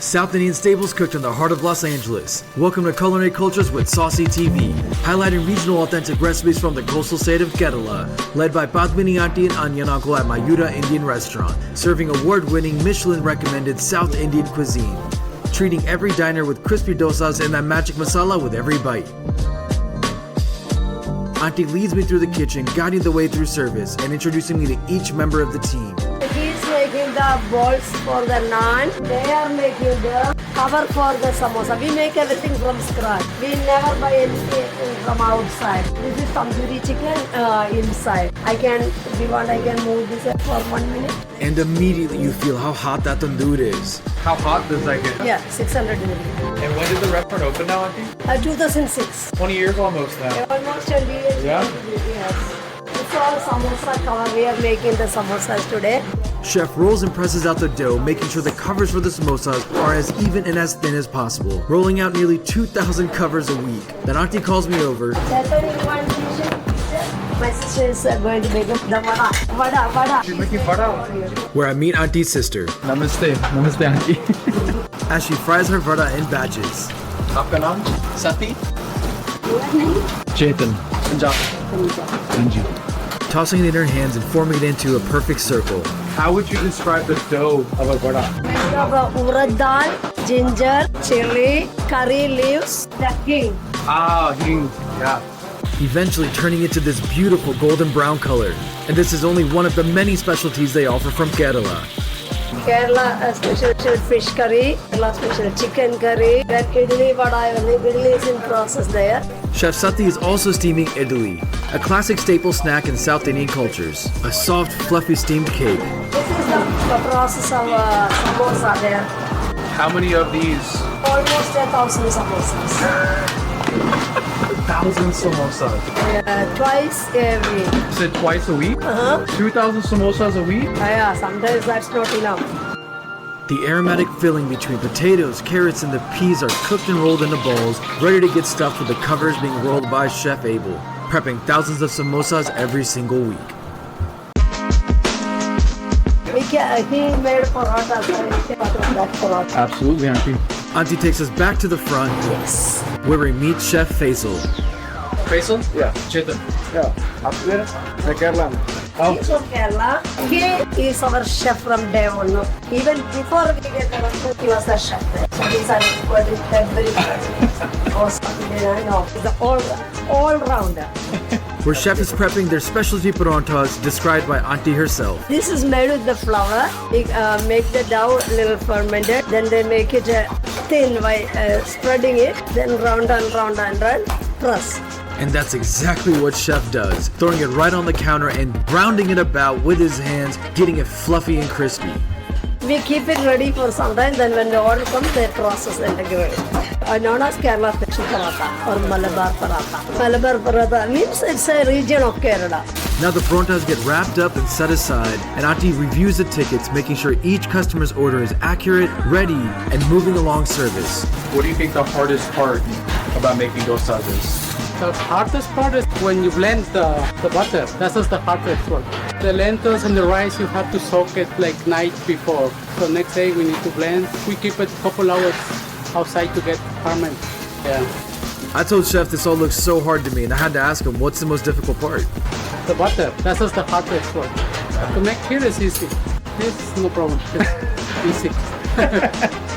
South Indian staples cooked in the heart of Los Angeles. Welcome to Culinary Cultures with SaucyTV, highlighting regional authentic recipes from the coastal state of Keralan, led by Padmini Aniyan Aniyan at Mayura Indian Restaurant, serving award-winning Michelin recommended South Indian cuisine, treating every diner with crispy dosas and that magic masala with every bite. Aunty leads me through the kitchen, guiding the way through service and introducing me to each member of the team. He's making the balls for the naan. They are making the cover for the samosa. We make everything from scratch. We never buy anything from outside. This is tandoori chicken inside. If you want, I can move this for 1 minute. And immediately you feel how hot that tandoor is. How hot does that get? Yeah, 600 degrees. And when did the restaurant open now, Auntie? 2006. 20 years almost now. Almost 20 years. Yeah? Yes. It's all samosa cover. We are making the samosas today. Chef rolls and presses out the dough, making sure the covers for the samosas are as even and as thin as possible, rolling out nearly 2,000 covers a week. Then Aunty calls me over. My sister is going to make the vada. She's making vada. Where I meet Auntie's sister. Namaste. Namaste, Auntie. As she fries her vada in batches. Aapka naam? Sati? Chetan. Punjab. Tossing it in her hands and forming it into a perfect circle. How would you describe the dough of a vada? Made of urad dal, ginger, chili, curry leaves, the king. Hing. Yeah. Eventually turning it to this beautiful golden brown color. And this is only one of the many specialties they offer from Kerala. Kerala special fish curry, Kerala special chicken curry, then idli vada, idli is in process there. Chef Sati is also steaming idli, a classic staple snack in South Indian cultures. A soft, fluffy steamed cake. This is the process of samosa there. How many of these? Almost 1,000 samosas. 1,000 samosas. Twice a week. You said twice a week? 2,000 samosas a week? Yeah, sometimes that's not enough. The aromatic filling between potatoes, carrots, and the peas are cooked and rolled into balls, ready to get stuffed with the covers being rolled by Chef Abel, prepping thousands of samosas every single week. He made parathas. Absolutely, Auntie. Auntie takes us back to the front, Yes. where we meet Chef Faisal. Faisal? Yeah. Chetan? Yeah. After Keralan. He's from Kerala. He is our chef from day one. Even before we get the restaurant, he was the chef there. So he's an expert in everything. He's an all-rounder. Where Chef is prepping their specialty paranthas described by Auntie herself. This is made with the flour. They make the dough a little fermented. Then they make it thin by spreading it. Then round and press. And that's exactly what Chef does, throwing it right on the counter and rounding it about with his hands, getting it fluffy and crispy. We keep it ready for some time, then when the order comes, they process and give it. Known as Kerala special paratha or Malabar paratha. Malabar paratha means it's a region of Kerala. Now the paranthas get wrapped up and set aside, and Auntie reviews the tickets, making sure each customer's order is accurate, ready, and moving along service. What do you think the hardest part about making dosas is? The hardest part is when you blend the butter. That is the hardest one. The lentils and the rice, you have to soak it like night before. So next day we need to blend. We keep it a couple hours outside to get ferment. Yeah. I told Chef this all looks so hard to me, and I had to ask him, what's the most difficult part? The butter. That is the hardest one. To make here is easy. This is no problem. It's easy.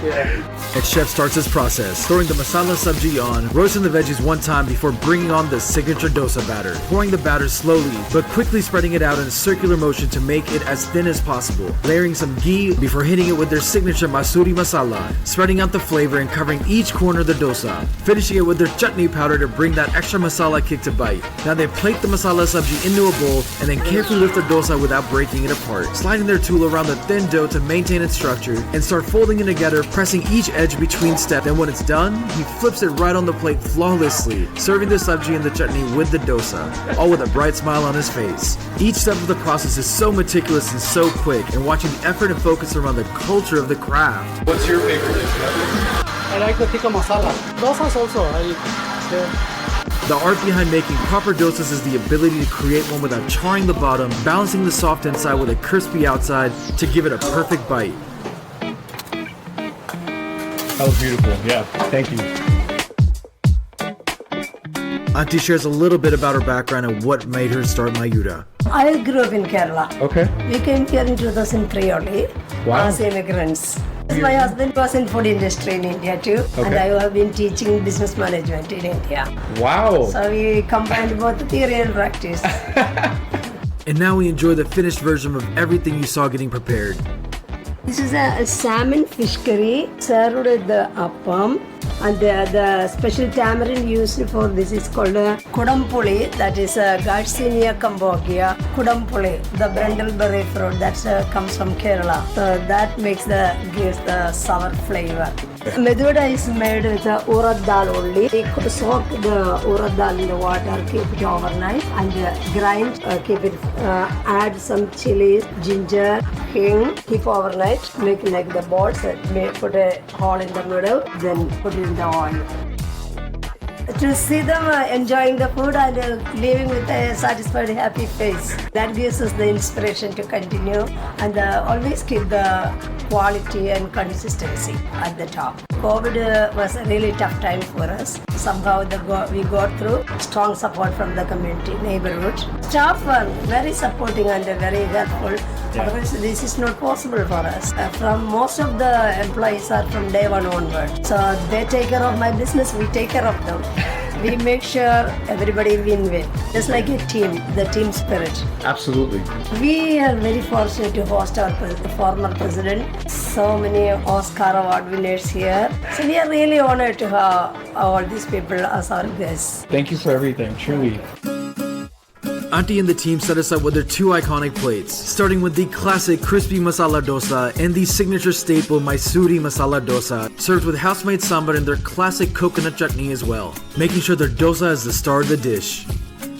Yeah. And Chef starts his process, throwing the masala sabji on, roasting the veggies one time before bringing on the signature dosa batter, pouring the batter slowly, but quickly spreading it out in a circular motion to make it as thin as possible, layering some ghee before hitting it with their signature masuri masala, spreading out the flavor and covering each corner of the dosa, finishing it with their chutney powder to bring that extra masala kick to bite. Now they plate the masala sabji into a bowl and then carefully lift the dosa without breaking it apart, sliding their tool around the thin dough to maintain its structure, and start folding it together, pressing each edge between steps. Then when it's done, he flips it right on the plate flawlessly, serving the sabji and the chutney with the dosa, all with a bright smile on his face. Each step of the process is so meticulous and so quick, and watching the effort and focus around the culture of the craft. What's your favorite dish? I like the tikka masala. Dosas also. The art behind making proper dosas is the ability to create one without charring the bottom, balancing the soft inside with a crispy outside to give it a perfect bite. That was beautiful. Yeah. Thank you. Aunty shares a little bit about her background and what made her start Mayura. I grew up in Kerala. Okay. We came here in 2003 only Wow. as immigrants. My husband was in food industry in India too, and Okay. I have been teaching business management in India. Wow. So we combined both the theory and practice. And now we enjoy the finished version of everything you saw getting prepared. This is a salmon fish curry served with the appam, and the special tamarind used for this is called kudampuli, that is Garcinia cambogia. Kudampuli, the brindleberry fruit that comes from Kerala. So that gives the sour flavor. Meduda is made with urad dal only. We soak the urad dal in the water, keep it overnight, and grind, keep it, add some chilies, ginger, hing, keep overnight, make like the balls, put a hole in the middle, then put it in the oil. To see them enjoying the food and leaving with a satisfied, happy face. That gives us the inspiration to continue and always keep the quality and consistency at the top. COVID was a really tough time for us. Somehow we got through. Strong support from the community, neighborhood. Staff were very supporting and very helpful. Otherwise, this is not possible for us. From most of the employees are from day one onward. So they take care of my business, we take care of them. We make sure everybody win-win. Just like a team, the team spirit. Absolutely. We are very fortunate to host our former president. So many Oscar award winners here. So we are really honored to have all these people as our guests. Thank you for everything, truly. Aunty and the team set us up with their two iconic plates, starting with the classic crispy masala dosa and the signature staple Mysuri masala dosa, served with house-made sambar and their classic coconut chutney as well, making sure their dosa is the star of the dish.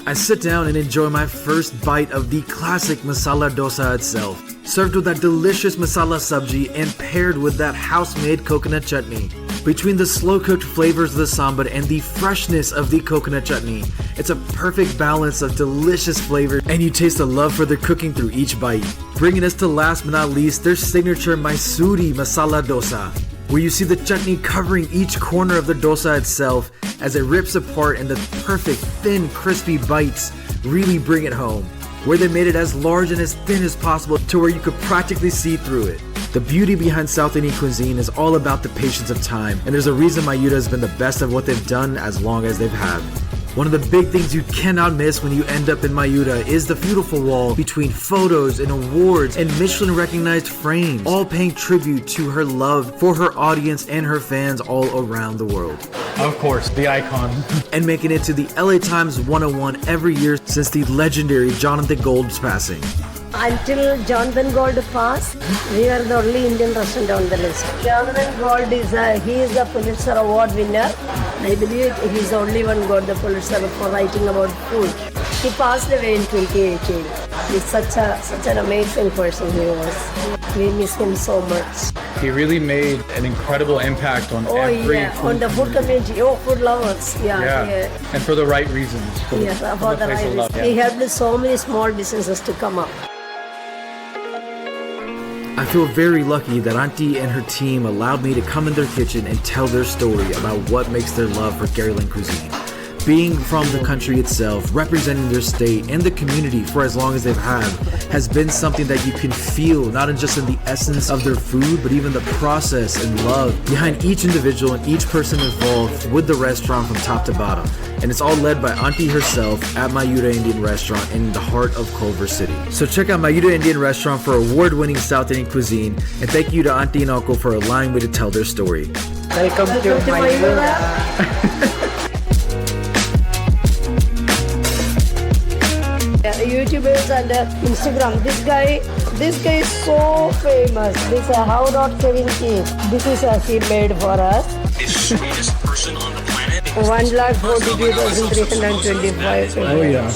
I sit down and enjoy my first bite of the classic masala dosa itself, served with that delicious masala sabji and paired with that house-made coconut chutney. Between the slow-cooked flavors of the sambar and the freshness of the coconut chutney, it's a perfect balance of delicious flavor, and you taste the love for their cooking through each bite. Bringing us to last but not least, their signature Mysuri masala dosa, where you see the chutney covering each corner of the dosa itself as it rips apart, and the perfect thin crispy bites really bring it home, where they made it as large and as thin as possible to where you could practically see through it. The beauty behind South Indian cuisine is all about the patience of time, and there's a reason Mayura has been the best of what they've done as long as they've had. One of the big things you cannot miss when you end up in Mayura is the beautiful wall between photos and awards and Michelin recognized frames, all paying tribute to her love for her audience and her fans all around the world. Of course, the icon. And making it to the LA Times 101 every year since the legendary Jonathan Gold's passing. Until Jonathan Gold passed, we are the only Indian restaurant on the list. Jonathan Gold is the Pulitzer Award winner. I believe he's the only one got the Pulitzer for writing about food. He passed away in 2018. He's such an amazing person he was. We miss him so much. He really made an incredible impact on every food on the food community. Food lovers. Yeah. And for the right reasons. Yes, for the right reasons. He helped so many small businesses to come up. I feel very lucky that Aunty and her team allowed me to come in their kitchen and tell their story about what makes their love for Keralan cuisine. Being from the country itself, representing their state and the community for as long as they've had, has been something that you can feel not just in the essence of their food, but even the process and love behind each individual and each person involved with the restaurant from top to bottom. And it's all led by Aunty herself at Mayura Indian Restaurant in the heart of Culver City. So check out Mayura Indian Restaurant for award-winning South Indian cuisine, and thank you to Aunty and Uncle for allowing me to tell their story. Welcome to Mayura. YouTubers and Instagram. This guy is so famous. This how not Kevin Key. This is he made for us. The sweetest person on the planet. 1,42,325. Oh yeah.